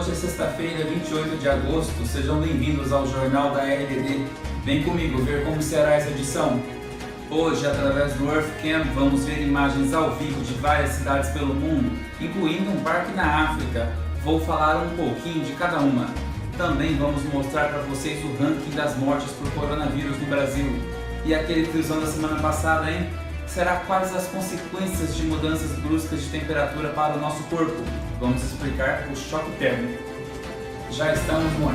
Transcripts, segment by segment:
Hoje é sexta-feira, 28 de agosto. Sejam bem-vindos ao Jornal da RDD. Vem comigo ver como será essa edição. Hoje, através do EarthCam, vamos ver imagens ao vivo de várias cidades pelo mundo, incluindo um parque na África. Vou falar um pouquinho de cada uma. Também vamos mostrar para vocês o ranking das mortes por coronavírus no Brasil. E aquele friozão da semana passada, hein? Será quais as consequências de mudanças bruscas de temperatura para o nosso corpo? Vamos explicar o choque térmico. Já estamos no ar.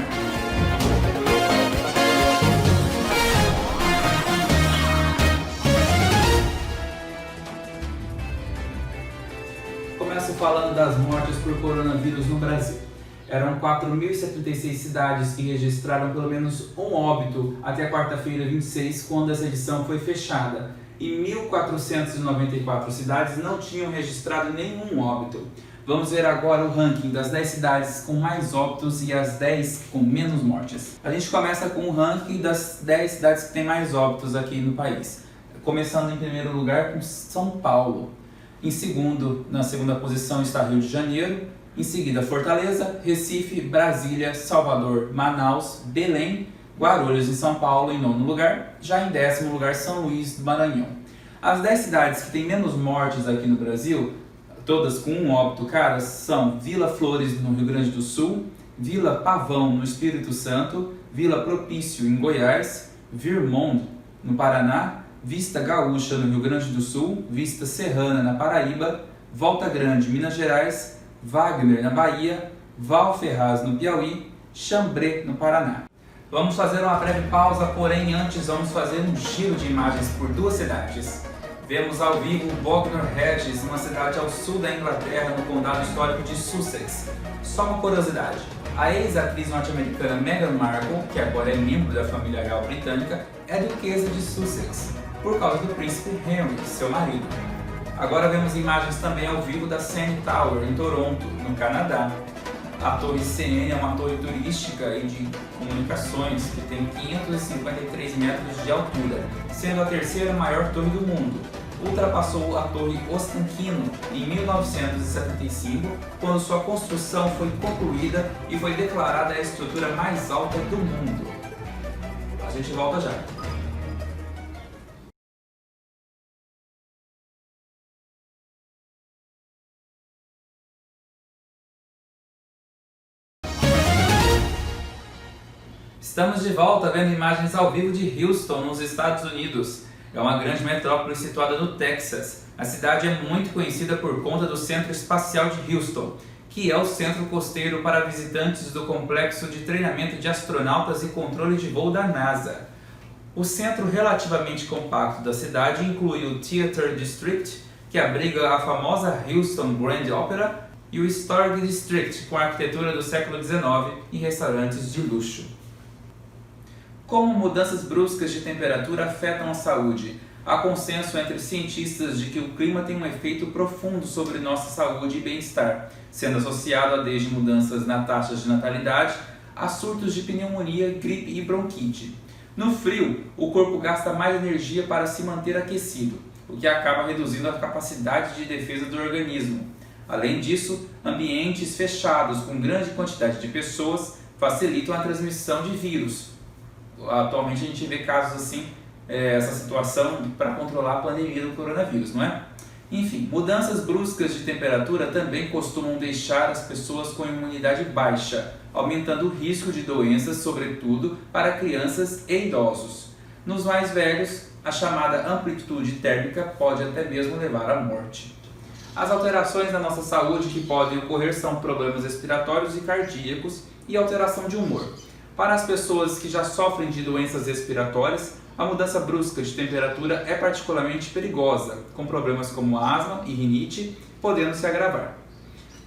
Começo falando das mortes por coronavírus no Brasil. Eram 4.076 cidades que registraram pelo menos um óbito até quarta-feira 26, quando essa edição foi fechada. E 1.494 cidades não tinham registrado nenhum óbito. Vamos ver agora o ranking das 10 cidades com mais óbitos e as 10 com menos mortes. A gente começa com o ranking das 10 cidades que têm mais óbitos aqui no país. Começando em primeiro lugar com São Paulo. Em segundo, na segunda posição está Rio de Janeiro. Em seguida, Fortaleza, Recife, Brasília, Salvador, Manaus, Belém, Guarulhos em São Paulo em nono lugar, já em décimo lugar São Luís do Maranhão. As 10 cidades que têm menos mortes aqui no Brasil, todas com um óbito cada, são Vila Flores no Rio Grande do Sul, Vila Pavão no Espírito Santo, Vila Propício em Goiás, Virmont no Paraná, Vista Gaúcha no Rio Grande do Sul, Vista Serrana na Paraíba, Volta Grande, Minas Gerais, Wagner na Bahia, Valferraz no Piauí, Xambrê no Paraná. Vamos fazer uma breve pausa, porém antes vamos fazer um giro de imagens por duas cidades. Vemos ao vivo Bognor Regis, uma cidade ao sul da Inglaterra, no condado histórico de Sussex. Só uma curiosidade, a ex-atriz norte-americana Meghan Markle, que agora é membro da família real britânica, é duquesa de Sussex, por causa do príncipe Henry, seu marido. Agora vemos imagens também ao vivo da CN Tower, em Toronto, no Canadá. A torre CN é uma torre turística e de comunicações que tem 553 metros de altura, sendo a terceira maior torre do mundo. Ultrapassou a torre Ostankino em 1975, quando sua construção foi concluída e foi declarada a estrutura mais alta do mundo. A gente volta já. Estamos de volta vendo imagens ao vivo de Houston, nos Estados Unidos. É uma grande metrópole situada no Texas. A cidade é muito conhecida por conta do Centro Espacial de Houston, que é o centro costeiro para visitantes do complexo de treinamento de astronautas e controle de voo da NASA. O centro relativamente compacto da cidade inclui o Theater District, que abriga a famosa Houston Grand Opera, e o Historic District, com a arquitetura do século XIX e restaurantes de luxo. Como mudanças bruscas de temperatura afetam a saúde? Há consenso entre cientistas de que o clima tem um efeito profundo sobre nossa saúde e bem-estar, sendo associado a desde mudanças na taxa de natalidade a surtos de pneumonia, gripe e bronquite. No frio, o corpo gasta mais energia para se manter aquecido, o que acaba reduzindo a capacidade de defesa do organismo. Além disso, ambientes fechados com grande quantidade de pessoas facilitam a transmissão de vírus. Atualmente a gente vê casos assim, essa situação para controlar a pandemia do coronavírus, não é? Enfim, mudanças bruscas de temperatura também costumam deixar as pessoas com imunidade baixa, aumentando o risco de doenças, sobretudo para crianças e idosos. Nos mais velhos, a chamada amplitude térmica pode até mesmo levar à morte. As alterações na nossa saúde que podem ocorrer são problemas respiratórios e cardíacos e alteração de humor. Para as pessoas que já sofrem de doenças respiratórias, a mudança brusca de temperatura é particularmente perigosa, com problemas como asma e rinite podendo se agravar.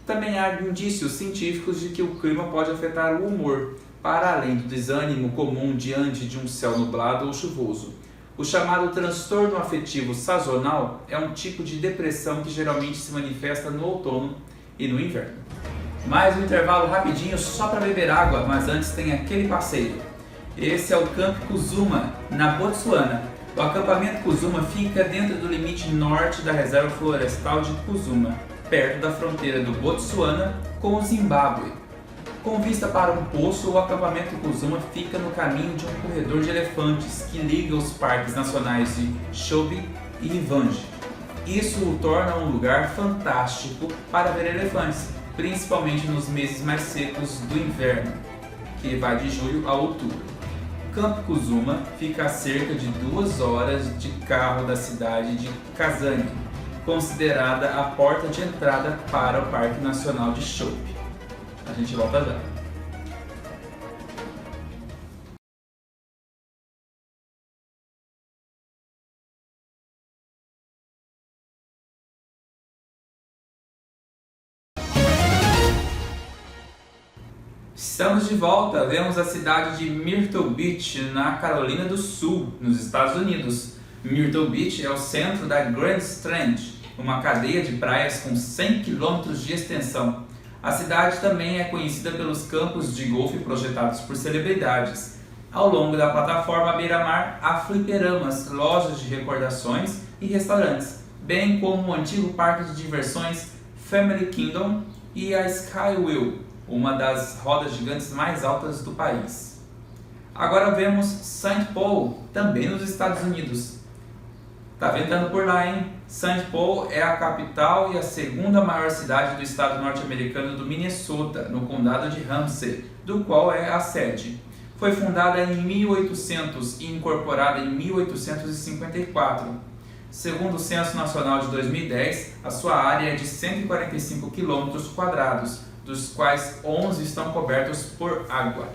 Também há indícios científicos de que o clima pode afetar o humor, para além do desânimo comum diante de um céu nublado ou chuvoso. O chamado transtorno afetivo sazonal é um tipo de depressão que geralmente se manifesta no outono e no inverno. Mais um intervalo rapidinho só para beber água, mas antes tem aquele passeio. Esse é o Camp Kuzuma, na Botsuana. O acampamento Kuzuma fica dentro do limite norte da reserva florestal de Kuzuma, perto da fronteira do Botsuana com o Zimbábue. Com vista para um poço, o acampamento Kuzuma fica no caminho de um corredor de elefantes que liga os parques nacionais de Chobe e Rivanje. Isso o torna um lugar fantástico para ver elefantes, principalmente nos meses mais secos do inverno, que vai de julho a outubro. Campo Kuzuma fica a cerca de 2 horas de carro da cidade de Kazani, considerada a porta de entrada para o Parque Nacional de Chobe. A gente volta já. Estamos de volta, vemos a cidade de Myrtle Beach, na Carolina do Sul, nos Estados Unidos. Myrtle Beach é o centro da Grand Strand, uma cadeia de praias com 100 km de extensão. A cidade também é conhecida pelos campos de golfe projetados por celebridades. Ao longo da plataforma à beira-mar há fliperamas, lojas de recordações e restaurantes, bem como o antigo parque de diversões Family Kingdom e a Skywheel, uma das rodas gigantes mais altas do país. Agora vemos St. Paul, também nos Estados Unidos. Tá ventando por lá, hein? St. Paul é a capital e a segunda maior cidade do estado norte-americano do Minnesota, no condado de Ramsey, do qual é a sede. Foi fundada em 1800 e incorporada em 1854. Segundo o Censo Nacional de 2010, a sua área é de 145 km², dos quais 11 estão cobertos por água.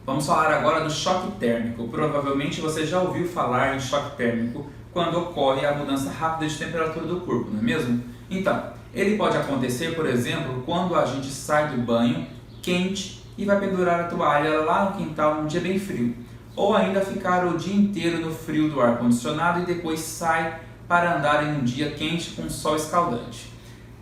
Vamos falar agora do choque térmico. Provavelmente você já ouviu falar em choque térmico quando ocorre a mudança rápida de temperatura do corpo, não é mesmo? Então, ele pode acontecer, por exemplo, quando a gente sai do banho quente e vai pendurar a toalha lá no quintal num dia bem frio. Ou ainda ficar o dia inteiro no frio do ar-condicionado e depois sai para andar em um dia quente com sol escaldante.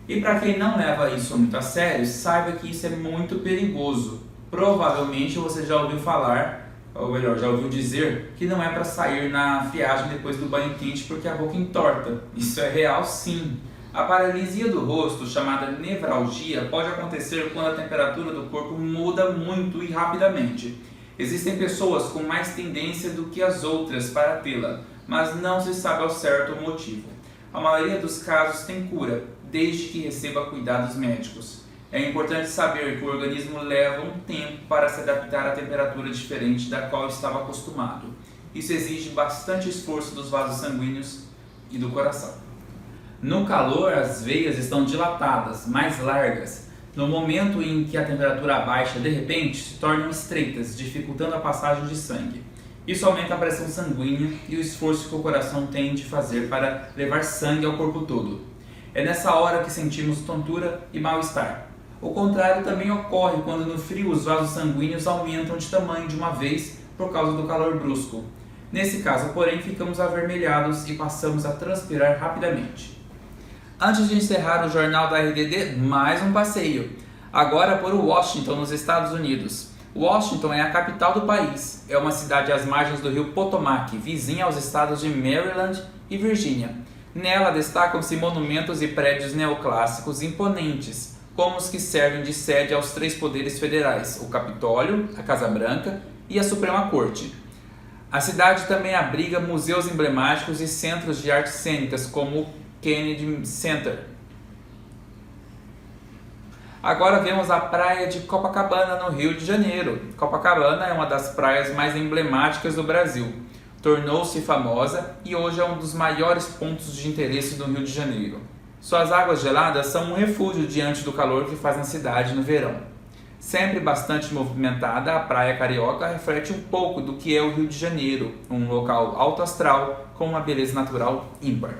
E para quem não leva isso muito a sério, saiba que isso é muito perigoso. Provavelmente você já ouviu falar, ou melhor, já ouviu dizer que não é para sair na friagem depois do banho quente porque a boca entorta. Isso é real sim. A paralisia do rosto, chamada nevralgia, pode acontecer quando a temperatura do corpo muda muito e rapidamente. Existem pessoas com mais tendência do que as outras para tê-la, mas não se sabe ao certo o motivo. A maioria dos casos tem cura, desde que receba cuidados médicos. É importante saber que o organismo leva um tempo para se adaptar à temperatura diferente da qual estava acostumado. Isso exige bastante esforço dos vasos sanguíneos e do coração. No calor, as veias estão dilatadas, mais largas. No momento em que a temperatura abaixa, de repente, se tornam estreitas, dificultando a passagem de sangue. Isso aumenta a pressão sanguínea e o esforço que o coração tem de fazer para levar sangue ao corpo todo. É nessa hora que sentimos tontura e mal-estar. O contrário também ocorre quando no frio os vasos sanguíneos aumentam de tamanho de uma vez por causa do calor brusco. Nesse caso, porém, ficamos avermelhados e passamos a transpirar rapidamente. Antes de encerrar o Jornal da RDD, mais um passeio. Agora por Washington, nos Estados Unidos. Washington é a capital do país. É uma cidade às margens do rio Potomac, vizinha aos estados de Maryland e Virgínia. Nela destacam-se monumentos e prédios neoclássicos imponentes, como os que servem de sede aos 3 poderes federais, o Capitólio, a Casa Branca e a Suprema Corte. A cidade também abriga museus emblemáticos e centros de artes cênicas, como o Kennedy Center. Agora vemos a praia de Copacabana, no Rio de Janeiro. Copacabana é uma das praias mais emblemáticas do Brasil. Tornou-se famosa e hoje é um dos maiores pontos de interesse do Rio de Janeiro. Suas águas geladas são um refúgio diante do calor que faz na cidade no verão. Sempre bastante movimentada, a praia carioca reflete um pouco do que é o Rio de Janeiro, um local alto astral com uma beleza natural ímpar.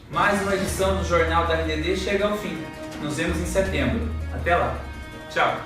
Mais uma edição do Jornal da RDD chega ao fim. Nos vemos em setembro. Até lá. Tchau.